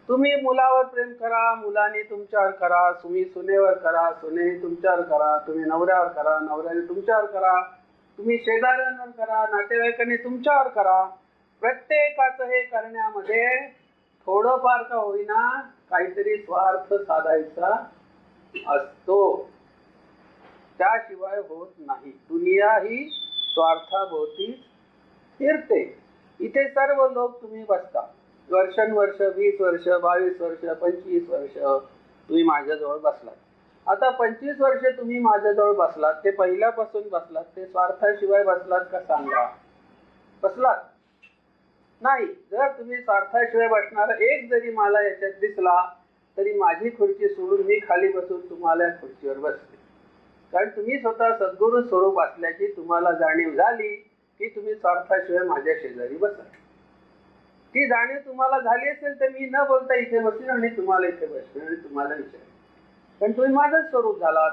तुम्ही मुलावर प्रेम करा, मुलाने तुमच्यावर करा, तुम्ही सुनेवर करा, सुने तुमच्यावर करा, तुम्ही नवऱ्यावर करा, नवऱ्याने तुमच्यावर करा, तुम्ही शेजाऱ्यांवर करा, नातेवाईकांनी तुमच्यावर करा. प्रत्येकाचं हे करण्यामध्ये थोडंफार का होईना काहीतरी स्वार्थ साधायचा असतो, त्याशिवाय होत नाही. दुनिया ही स्वार्थाभोवती फिरते. इथे सर्व लोक तुम्ही बसता, वर्षानुवर्ष, 20 वर्ष, 22 वर्ष, 25 वर्ष तुम्ही माझ्याजवळ बसलात. आता 25 वर्ष तुम्ही माझ्याजवळ बसलात, ते पहिल्यापासून बसलात, ते स्वार्थाशिवाय बसलात का सांगा? बसलात नाही. जर तुम्ही स्वार्थाशिवाय बसणारा एक जरी मला याच्यात दिसला तरी माझी खुर्ची सोडून मी खाली बसून तुम्हाला खुर्चीवर बसते. कारण तुम्ही स्वतः सद्गुरू स्वरूप असल्याची तुम्हाला जाणीव झाली की तुम्ही स्वार्थाशिवाय माझ्या शेजारी बसा. ती जाणीव तुम्हाला झाली असेल तर मी न बोलता इथे बसेन आणि तुम्हाला इथे बसवेन आणि तुम्हाला विचारेन, कारण तुम्ही माझंच स्वरूप झालात.